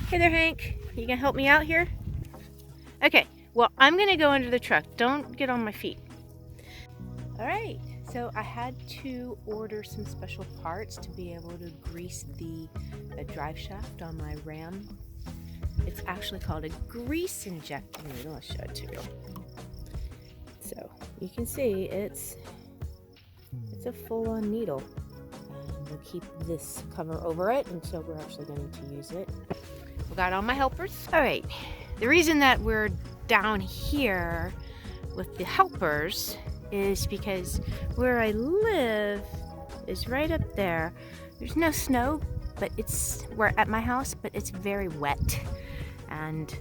Hey there, Hank. You gonna help me out here? Okay, well, I'm gonna go under the truck. Don't get on my feet. All right, so I had to order some special parts to be able to grease the drive shaft on my Ram. It's actually called a grease injector needle. I'll show it to you. So you can see it's a full-on needle. And we'll keep this cover over it until we're actually going to use it. We got all my helpers. All right, the reason that we're down here with the helpers is because where I live is right up there. There's no snow, but we're at my house, but it's very wet, and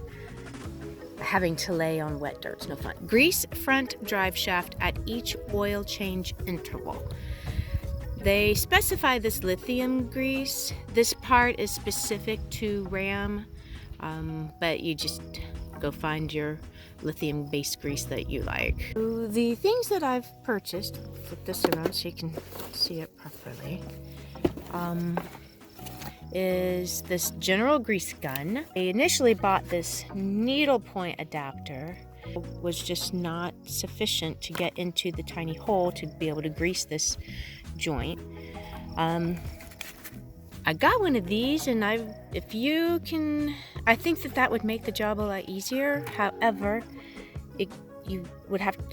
having to lay on wet dirt's no fun. Grease front drive shaft at each oil change interval. They specify this lithium grease. This part is specific to Ram, but you just go find your lithium-based grease that you like. So the things that I've purchased, flip this around so you can see it properly, is this general grease gun. I initially bought this needle point adapter. It was just not sufficient to get into the tiny hole to be able to grease this joint. I got one of these, and I think that would make the job a lot easier. However,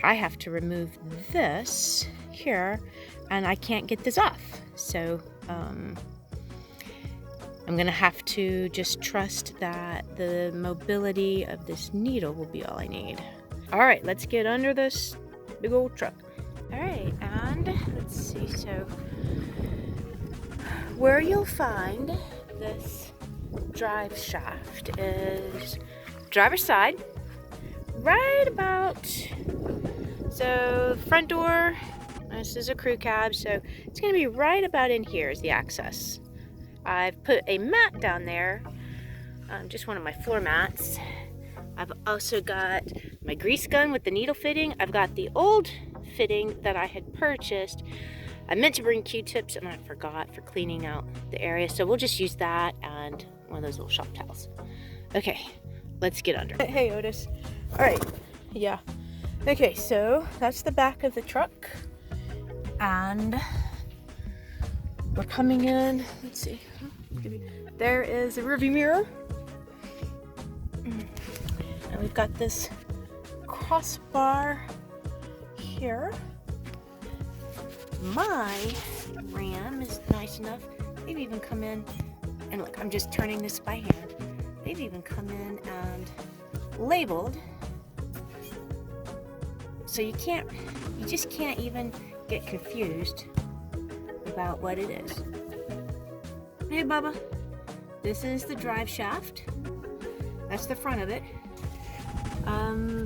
I have to remove this here, and I can't get this off. So I'm gonna have to just trust that the mobility of this needle will be all I need. All right, let's get under this big old truck. All right, and let's see, so where you'll find this drive shaft is driver's side, right about, so front door, this is a crew cab, so it's gonna be right about in here is the access. I've put a mat down there, just one of my floor mats. I've also got my grease gun with the needle fitting. I've got the old fitting that I had purchased. I meant to bring Q-tips and I forgot for cleaning out the area, so we'll just use that and one of those little shop towels. Okay, let's get under. Hey Otis. All right, yeah. Okay, so that's the back of the truck, and we're coming in. Let's see. There is a rearview mirror, and we've got this crossbar here. My Ram is nice enough. They've even come in, and look, I'm just turning this by hand. They've even come in and labeled, so you just can't even get confused about what it is. Hey Bubba, this is the drive shaft. That's the front of it.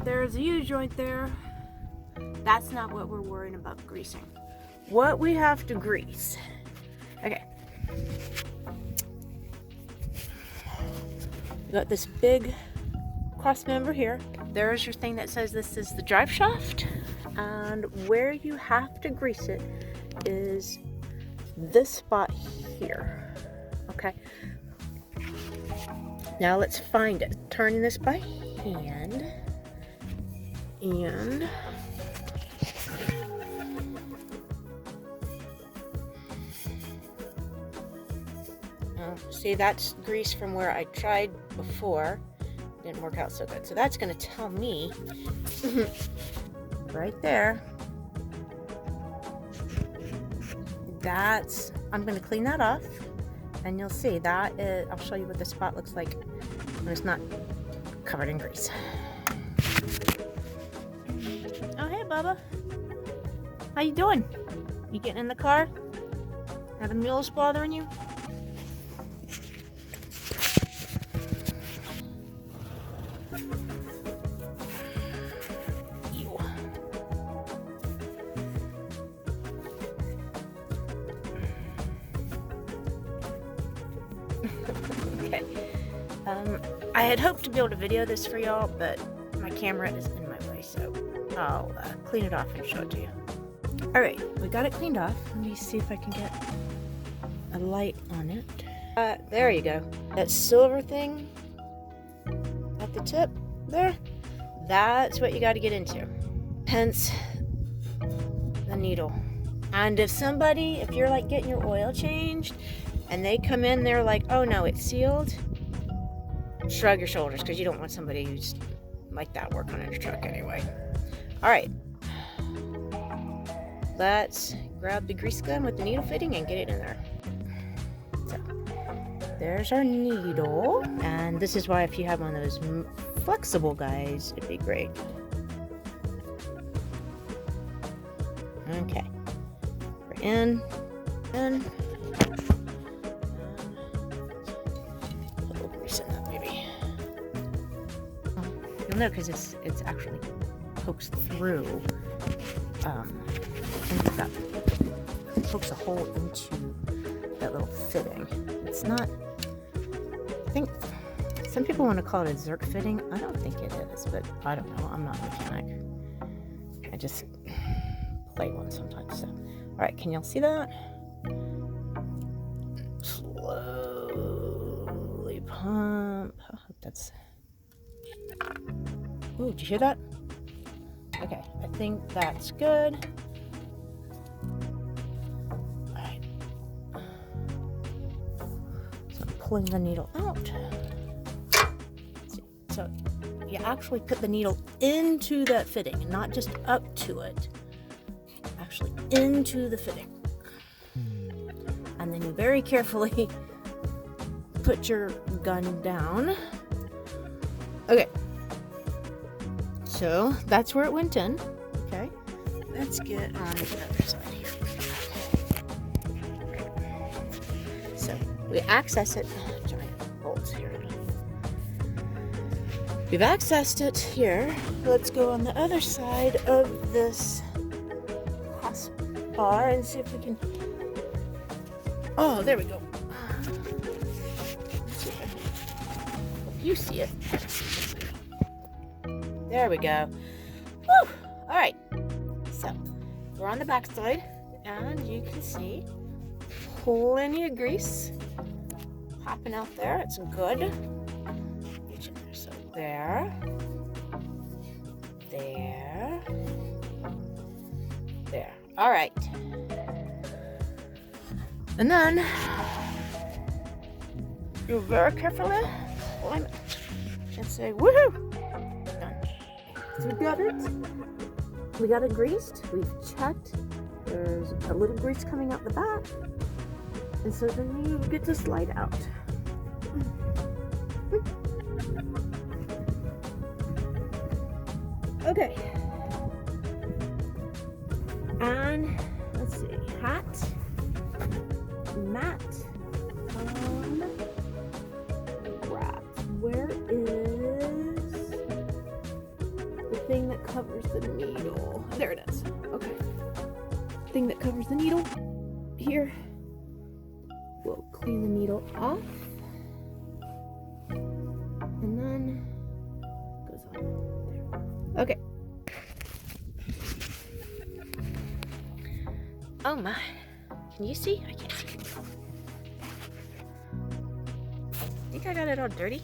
There's a U-joint there. That's not what we're worrying about greasing. What we have to grease. Okay. We got this big cross member here. There's your thing that says this is the drive shaft. And where you have to grease it is this spot here. Okay. Now let's find it. Turning this by hand. And see, that's grease from where I tried before. Didn't work out so good. So that's going to tell me right there. I'm going to clean that off, and you'll see that I'll show you what the spot looks like when it's not covered in grease. Oh, hey, Bubba. How you doing? You getting in the car? Are the mules bothering you? Okay. I had hoped to be able to video this for y'all, but my camera is in my way, so I'll clean it off and show it to you. Alright, we got it cleaned off. Let me see if I can get a light on it. There you go. That silver thing at the tip there, that's what you got to get into. Hence the needle. And if you're like getting your oil changed and they come in, they're like, oh no, it's sealed, shrug your shoulders, because you don't want somebody who's like that working on your truck anyway. All right, let's grab the grease gun with the needle fitting and get it in there. So there's our needle, and this is why if you have one of those flexible guys, it'd be great. Okay, we're in. Put a little grease in that baby. You'll know because it's actually pokes through into that, pokes a hole into that little fitting. It's not, I think some people want to call it a Zerk fitting. I don't think it is, but I don't know. I'm not a mechanic. I just play one sometimes. So, all right, can y'all see that? Slowly pump. I hope that's. Ooh, did you hear that? Okay, I think that's good. All right. So I'm pulling the needle out. So you actually put the needle into that fitting, not just up to it. Actually into the fitting. And then you very carefully put your gun down. Okay. So that's where it went in. Okay. Let's get on the other side here. So we access it. Giant bolts here. We've accessed it here. Let's go on the other side of this bar and see if we can. Oh, there we go. Let's see if I can help you see it. There we go. Woo! All right. So we're on the back side, and you can see plenty of grease popping out there. It's good. Get you there. So there. All right. And then you very carefully climb it and say, woohoo! Done. So we got it. We got it greased. We've checked. There's a little grease coming out the back. And so then you get to slide out. Okay. And let's see, hat, mat, wrap. Where is the thing that covers the needle? There it is. Okay. Thing that covers the needle here. We'll clean the needle off. And then goes on there. Okay. Oh my. Can you see? I can't see. Think I got it all dirty?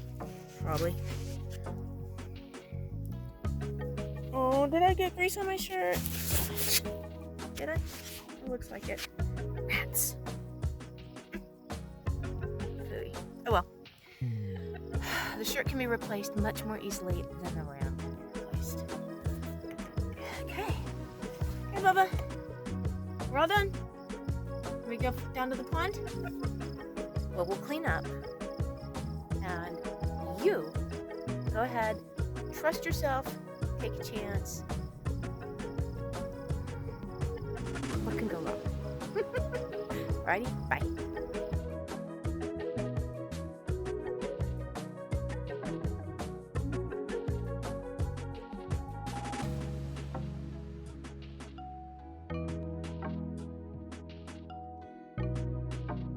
Probably. Oh, did I get grease on my shirt? Did I? It looks like it. Rats. Phooey. Oh well. The shirt can be replaced much more easily than the ram can be replaced. Okay. Hey, Bubba. We're all done. Can we go down to the pond? Well, we'll clean up. And you go ahead, trust yourself, take a chance. What can go wrong? Alrighty, bye.